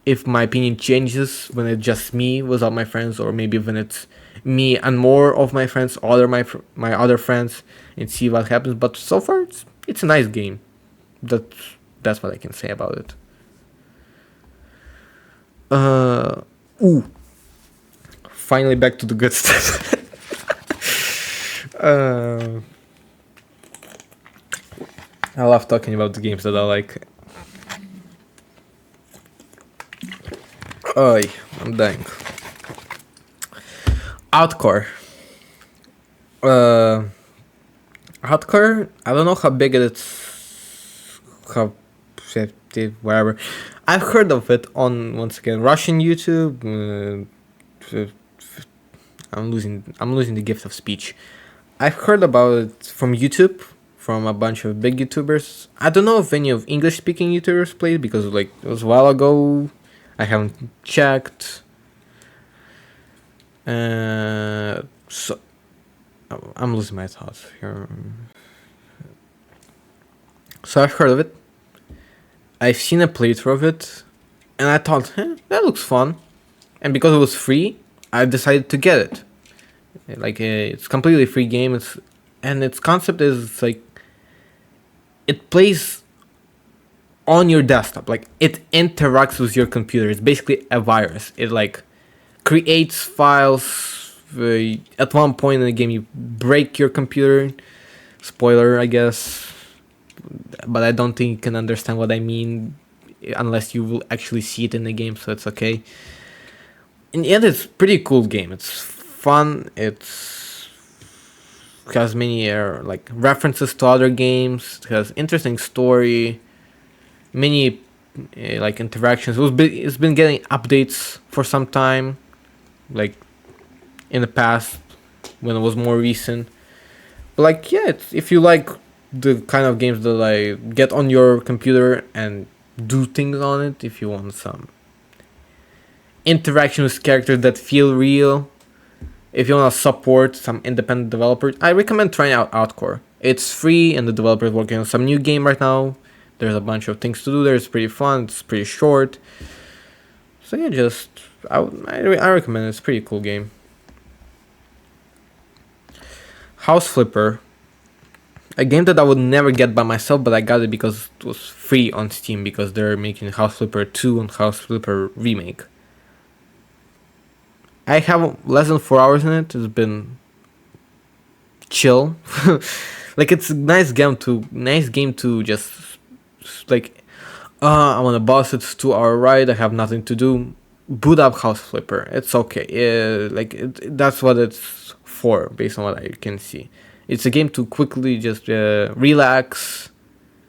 if my opinion changes when it's just me without my friends, or maybe when it's me and more of my friends, my other friends, and see what happens. But so far, it's a nice game. That's what I can say about it. Finally back to the good stuff. I love talking about the games that I like. Oi, I'm dying. Outcore. Outcore, I don't know how big it is, whatever. I've heard of it on, once again, Russian YouTube. I'm losing the gift of speech. I've heard about it from YouTube, from a bunch of big YouTubers. I don't know if any of English-speaking YouTubers played, because like it was a while ago. I haven't checked. So I'm losing my thoughts here. So I've heard of it. I've seen a playthrough of it, and I thought, that looks fun. And because it was free, I decided to get it. Like it's completely free game. And its concept is like it plays on your desktop. Like it interacts with your computer. It's basically a virus. It like creates files. At one point in the game, you break your computer. Spoiler, I guess. But I don't think you can understand what I mean unless you will actually see it in the game, so it's okay. In the end, it's a pretty cool game. It's fun. It has many like references to other games. It has interesting story. Many like interactions. It's been getting updates for some time, like in the past when it was more recent. But like if you like the kind of games that I get on your computer and do things on it, if you want some interaction with characters that feel real, if you want to support some independent developers, I recommend trying out Outcore. It's free and the developer is working on some new game right now. There's a bunch of things to do there. It's pretty fun. It's pretty short. So yeah, I recommend it. It's a pretty cool game. House Flipper. A game that I would never get by myself, but I got it because it was free on Steam, because they're making House Flipper 2 and House Flipper Remake. I have less than 4 hours in it. It's been chill. Like it's a nice game to just like I want to boss. It's 2 hour ride. I have nothing to do. Boot up House Flipper. It's okay. That's what it's for, based on what I can see. It's a game to quickly just relax,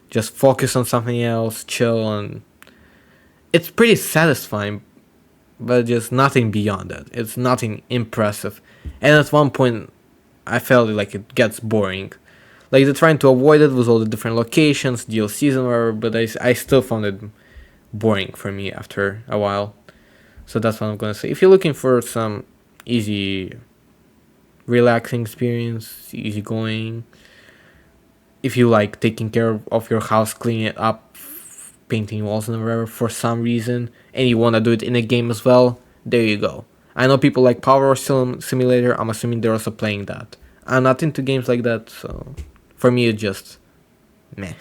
just focus on something else, chill, and it's pretty satisfying, but just nothing beyond that. It's nothing impressive. And at one point, I felt like it gets boring. Like they're trying to avoid it with all the different locations, DLCs and whatever, but I still found it boring for me after a while. So that's what I'm gonna say. If you're looking for some easy, relaxing experience, easy going, if you like taking care of your house, cleaning it up, painting walls and whatever for some reason, and you wanna do it in a game as well, there you go. I know people like Power Simulator. I'm assuming they're also playing that. I'm not into games like that, so for me it's just meh.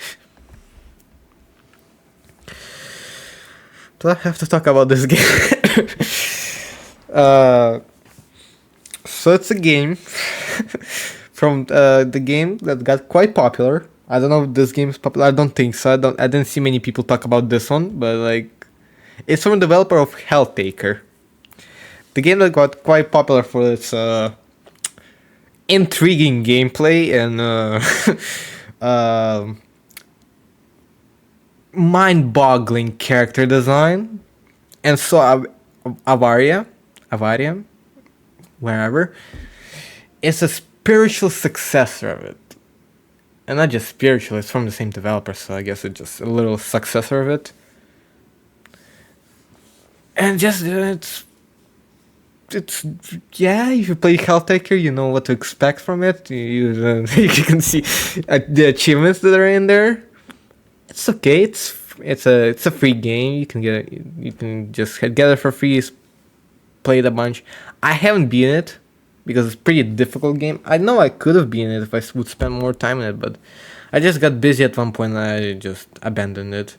Do I have to talk about this game? So it's a game from the game that got quite popular. I don't know if this game is popular. I don't think so. I didn't see many people talk about this one, but like, it's from the developer of Helltaker. The game that got quite popular for its intriguing gameplay and mind-boggling character design, and so Avaria, wherever, it's a spiritual successor of it, and not just spiritual. It's from the same developer, so I guess it's just a little successor of it. And just it's yeah. If you play Helltaker, you know what to expect from it. You can see the achievements that are in there. It's okay. It's a free game. You can just get it for free. Play it a bunch. I haven't beaten it because it's a pretty difficult game. I know I could have beaten it if I would spend more time in it, but I just got busy at one point and I just abandoned it.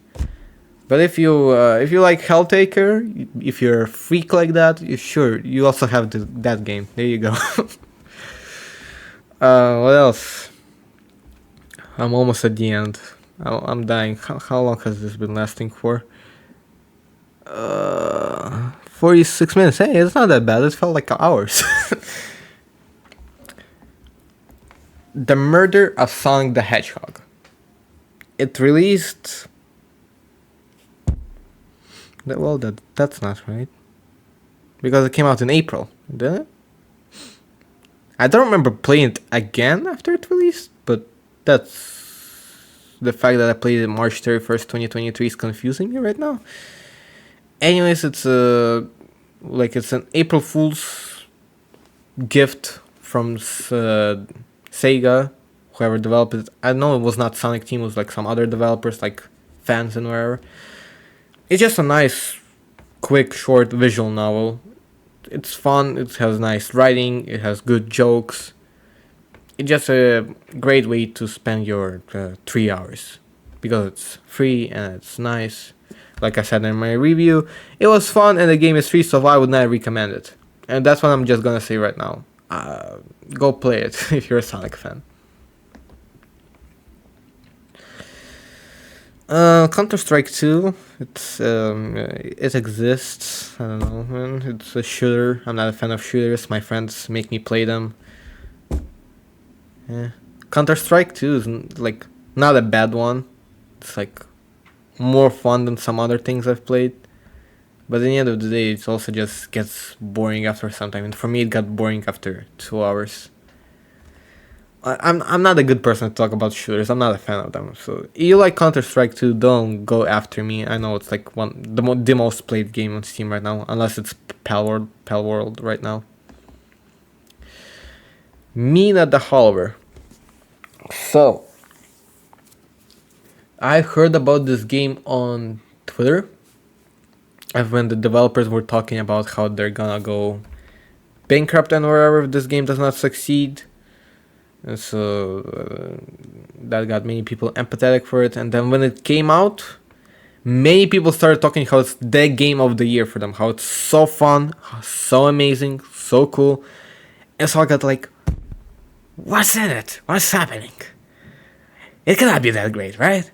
But if you like Helltaker, if you're a freak like that, you also have that game. There you go. What else? I'm almost at the end. I'm dying. How long has this been lasting for? 46 minutes. Hey, it's not that bad. It felt like hours. The Murder of Sonic the Hedgehog. It released... Well, that's not right. Because it came out in April, didn't it? I don't remember playing it again after it released, but that's... The fact that I played it March 31st, 2023 is confusing me right now. Anyways, it's an April Fool's gift from Sega, whoever developed it. I know it was not Sonic Team, it was like some other developers, like fans and whatever. It's just a nice, quick, short visual novel. It's fun, it has nice writing, it has good jokes. It's just a great way to spend your 3 hours. Because it's free and it's nice. Like I said in my review, it was fun and the game is free, so why would not recommend it? And that's what I'm just gonna say right now. Go play it if you're a Sonic fan. Counter-Strike 2, it exists. I don't know, man. It's a shooter. I'm not a fan of shooters. My friends make me play them. Yeah. Counter-Strike 2 is like not a bad one. It's like more fun than some other things I've played. But at the end of the day, it also just gets boring after some time. And for me, it got boring after 2 hours. I'm not a good person to talk about shooters. I'm not a fan of them. So if you like Counter-Strike 2, don't go after me. I know it's like the most played game on Steam right now, unless it's Pal World right now. Mina the Hollower. So I heard about this game on Twitter. When the developers were talking about how they're gonna go bankrupt and wherever if this game does not succeed. And so that got many people empathetic for it. And then when it came out, many people started talking how it's the game of the year for them. How it's so fun, so amazing, so cool. And so I got like, what's in it? What's happening? It cannot be that great, right?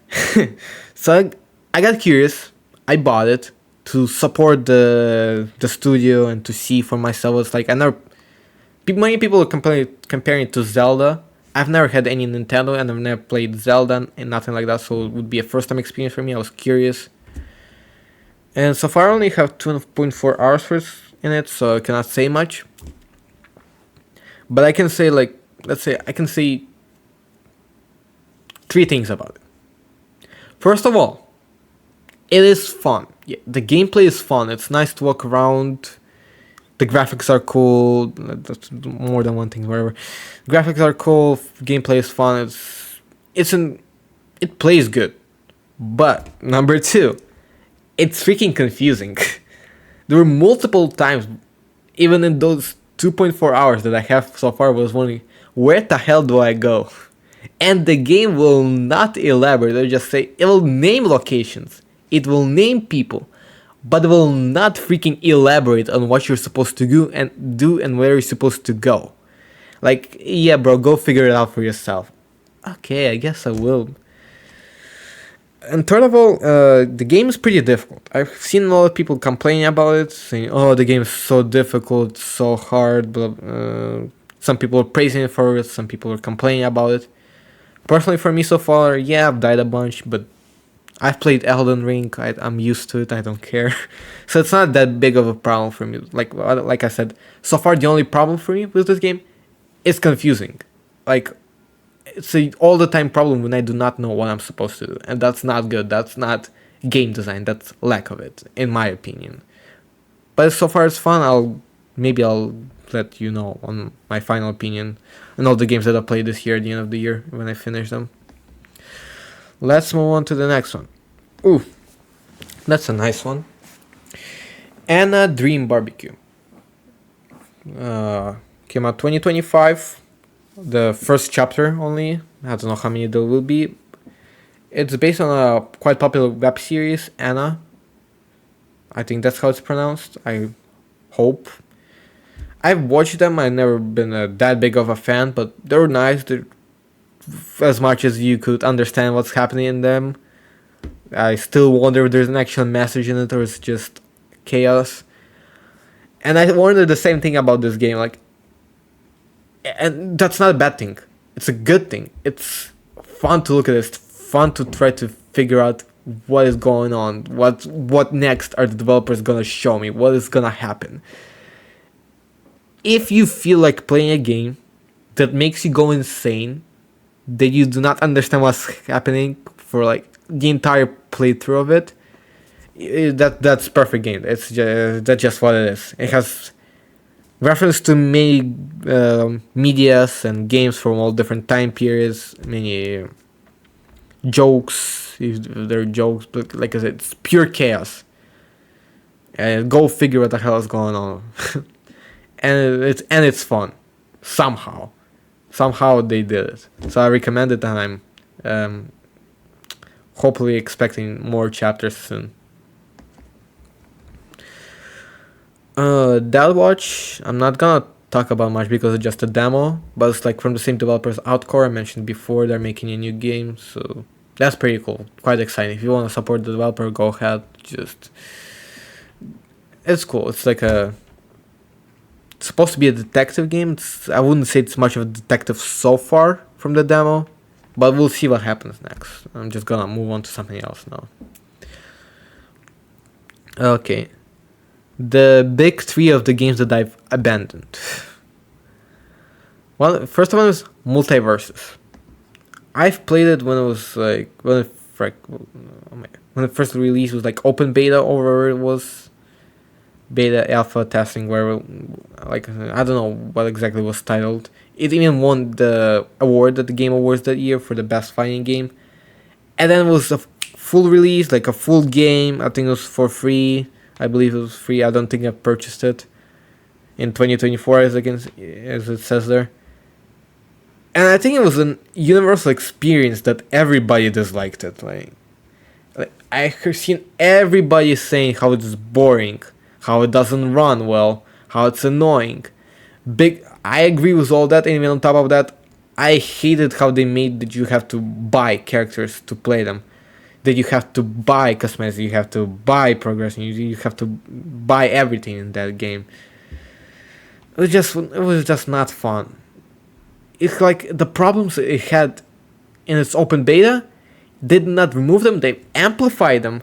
So I got curious. I bought it to support the studio and to see for myself. It's like many people are comparing it to Zelda. I've never had any Nintendo and I've never played Zelda and nothing like that, so it would be a first time experience for me. I was curious. And so far I only have 2.4 hours in it, so I cannot say much. But I can say I can say 3 things about it. First of all, it is fun. Yeah, the gameplay is fun. It's nice to walk around. The graphics are cool. That's more than one thing. Whatever. Graphics are cool. Gameplay is fun. It plays good. But number two, it's freaking confusing. There were multiple times, even in those 2.4 hours that I have so far, was wondering, where the hell do I go? And the game will not elaborate. It'll just say, it will name locations. It will name people. But it will not freaking elaborate on what you're supposed to do and where you're supposed to go. Like, yeah, bro, go figure it out for yourself. Okay, I guess I will. And third of all, the game is pretty difficult. I've seen a lot of people complaining about it, saying, "Oh, the game is so difficult, so hard." Some people are praising it for it. Some people are complaining about it. Personally, for me so far, yeah, I've died a bunch, but I've played Elden Ring. I'm used to it. I don't care. So it's not that big of a problem for me. Like I said, so far the only problem for me with this game is confusing. Like, it's a all the time problem when I do not know what I'm supposed to do, and that's not good. That's not game design. That's lack of it, in my opinion. But so far it's fun. I'll let you know on my final opinion on all the games that I played this year at the end of the year when I finish them. Let's move on to the next one. Ooh, that's a nice one. Anna Dream Barbecue. Came out 2025. The first chapter only. I don't know how many there will be. It's based on a quite popular web series, Anna. I think that's how it's pronounced. I hope. I've watched them. I've never been that big of a fan, but they were nice. They're, as much as you could understand what's happening in them. I still wonder if there's an actual message in it or it's just chaos. And I wonder the same thing about this game. Like, and that's not a bad thing. It's a good thing. It's fun to look at it. It's fun to try to figure out what is going on. What next are the developers gonna show me? What is gonna happen? If you feel like playing a game that makes you go insane, that you do not understand what's happening for like the entire playthrough of it, that's perfect game. That's just what it is. It has reference to many medias and games from all different time periods, many jokes, if they're jokes, but like I said, it's pure chaos. And go figure what the hell is going on. and it's fun. Somehow they did it. So I recommend it, and I'm hopefully expecting more chapters soon. That Watch, I'm not gonna talk about much because it's just a demo, but it's like from the same developers Outcore I mentioned before. They're making a new game, so that's pretty cool, quite exciting. If you want to support the developer, go ahead. It's cool. It's supposed to be a detective game. I wouldn't say it's much of a detective so far from the demo, but we'll see what happens next. I'm just gonna move on to something else now. Okay. The big three of the games that I've abandoned. Well, first one is Multiverses. I've played it when it was like when it first released was like open beta, or it was beta alpha testing, where like I don't know what exactly was titled. It even won the award at the Game Awards that year for the best fighting game, and then it was a full release, like a full game. I think it was for free. I believe it was free. I don't think I purchased it in 2024 as it says there. And I think it was a universal experience that everybody disliked it. Like I've seen everybody saying how it's boring, how it doesn't run well, how it's annoying. I agree with all that, and even on top of that, I hated how they made that you have to buy characters to play them. That you have to buy cosmetics, you have to buy progression, you have to buy everything in that game. It was just not fun. It's like the problems it had in its open beta, they did not remove them, they amplified them,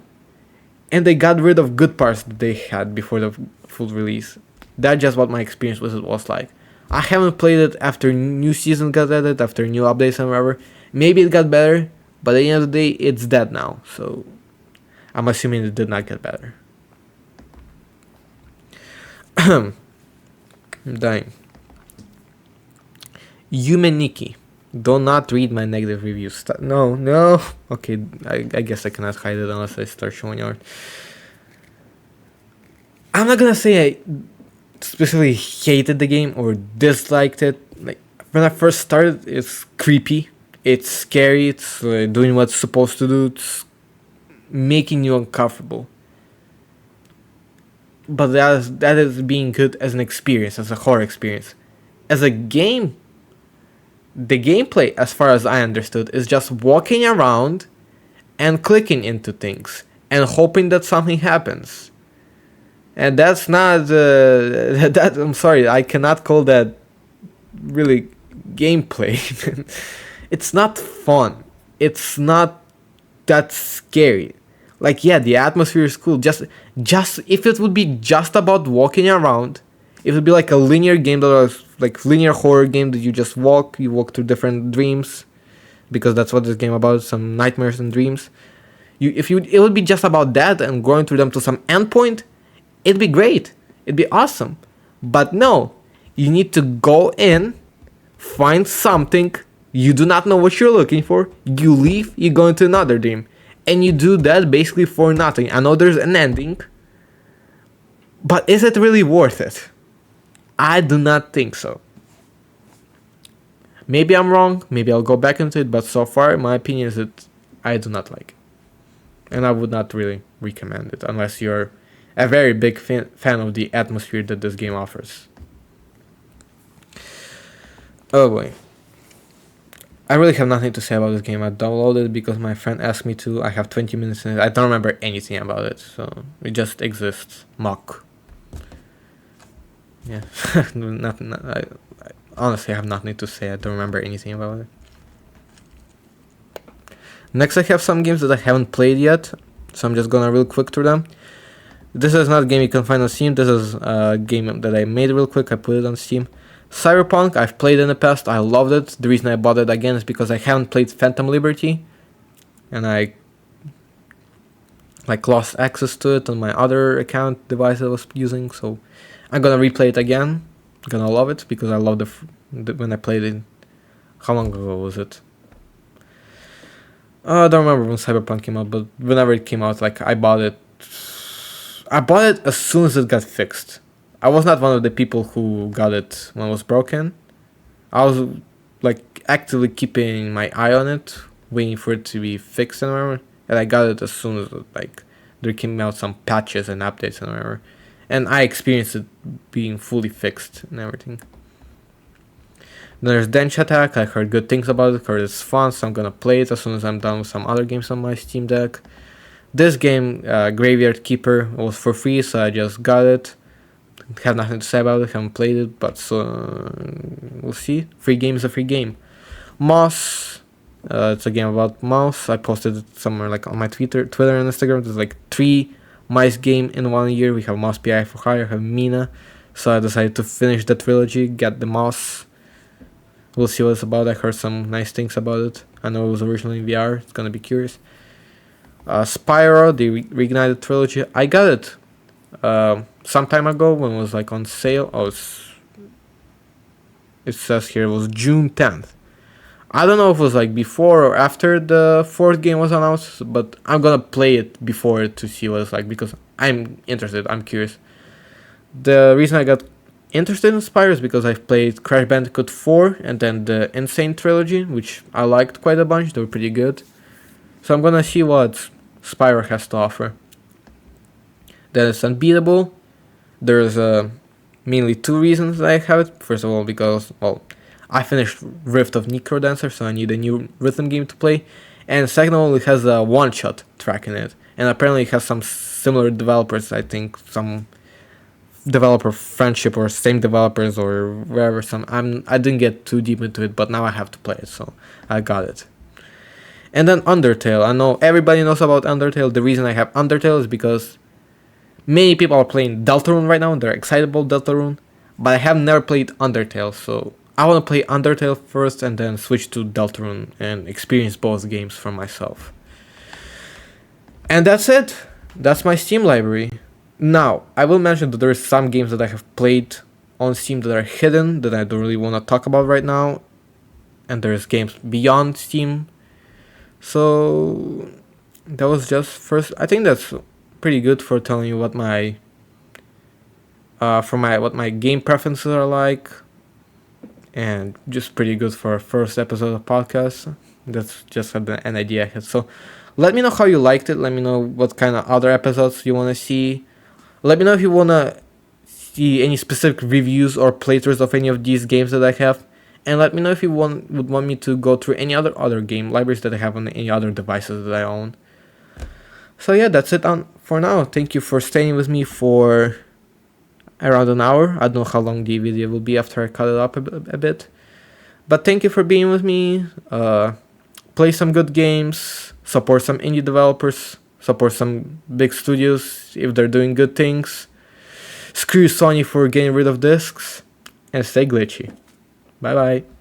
and they got rid of good parts that they had before the full release. That's just what my experience with it was like. I haven't played it after new season got added, after new updates and whatever. Maybe it got better, but at the end of the day, it's dead now. So I'm assuming it did not get better. I'm dying. Yumeniki. Do not read my negative reviews. No. Okay, I guess I cannot hide it unless I start showing art. I'm not gonna say I specifically hated the game or disliked it. Like, when I first started, it's creepy, it's scary, it's doing what it's supposed to do, it's making you uncomfortable. But that is being good as an experience, as a horror experience. As a game, the gameplay, as far as I understood, is just walking around and clicking into things and hoping that something happens. And that's not that. I'm sorry, I cannot call that really gameplay. It's not fun. It's not that scary. Like, yeah, the atmosphere is cool. Just if it would be just about walking around, it would be like a linear game that was like linear horror game that you just walk through different dreams, because that's what this game about, some nightmares and dreams. It would be just about that and going through them to some endpoint, it'd be great. It'd be awesome. But no, you need to go in, find something, you do not know what you're looking for, you leave, you go into another dream. And you do that basically for nothing. I know there's an ending, but is it really worth it? I do not think so. Maybe I'm wrong, maybe I'll go back into it, but so far my opinion is that I do not like it. And I would not really recommend it unless you're a very big fan of the atmosphere that this game offers. Oh boy. I really have nothing to say about this game. I downloaded it because my friend asked me to. I have 20 minutes in it. I don't remember anything about it, so it just exists. Mock. Yeah. Nothing. I honestly have nothing to say. I don't remember anything about it. Next, I have some games that I haven't played yet, so I'm just gonna real quick through them. This is not a game you can find on Steam. This is a game that I made real quick. I put it on Steam. Cyberpunk, I've played in the past, I loved it. The reason I bought it again is because I haven't played Phantom Liberty, and I lost access to it on my other account device I was using, so I'm gonna replay it again. I'm gonna love it because I loved when I played it. How long ago was it? I don't remember when Cyberpunk came out, but whenever it came out, I bought it. I bought it as soon as it got fixed. I was not one of the people who got it when it was broken. I was actively keeping my eye on it, waiting for it to be fixed and whatever. And I got it as soon as there came out some patches and updates and whatever. And I experienced it being fully fixed and everything. Then there's Dench Attack. I heard good things about it. Heard it's fun, so I'm gonna play it as soon as I'm done with some other games on my Steam Deck. This game, Graveyard Keeper, was for free, so I just got it. Have nothing to say about it, haven't played it, but we'll see. Free game is a free game. Moss, it's a game about mouse. I posted it somewhere on my Twitter and Instagram. There's 3 mice game in 1 year. We have Mouse PI for Hire, have Mina. So I decided to finish the trilogy, get the mouse. We'll see what it's about. I heard some nice things about it. I know it was originally in VR. It's gonna be curious. Spyro, the Reignited trilogy. I got it some time ago when it was on sale. It says here it was June 10th. I don't know if it was before or after the 4th game was announced, but I'm gonna play it before it to see what it's like because I'm interested, I'm curious. The reason I got interested in Spyro is because I've played Crash Bandicoot 4 and then the Insane trilogy, which I liked quite a bunch, they were pretty good. So I'm gonna see what Spyro has to offer. Then it's Unbeatable. There's mainly 2 reasons I have it. First of all, because, I finished Rift of Necrodancer, so I need a new rhythm game to play. And second of all, it has a one-shot track in it. And apparently it has some similar developers, I think, some developer friendship or same developers or wherever. I didn't get too deep into it, but now I have to play it, so I got it. And then Undertale. I know everybody knows about Undertale. The reason I have Undertale is because many people are playing Deltarune right now, and they're excited about Deltarune, but I have never played Undertale, so I want to play Undertale first and then switch to Deltarune and experience both games for myself. And that's it. That's my Steam library. Now, I will mention that there are some games that I have played on Steam that are hidden that I don't really want to talk about right now. And there's games beyond Steam. So that was just first. I think that's pretty good for telling you what my what my game preferences are like, and just pretty good for a first episode of podcast. That's just an idea I had. So let me know how you liked it. Let me know what kind of other episodes you want to see. Let me know if you want to see any specific reviews or playthroughs of any of these games that I have. And let me know if you would want me to go through any other game libraries that I have on any other devices that I own. So yeah, that's it for now. Thank you for staying with me for around an hour. I don't know how long the video will be after I cut it up a bit. But thank you for being with me. Play some good games. Support some indie developers. Support some big studios if they're doing good things. Screw Sony for getting rid of discs. And stay glitchy. Bye bye.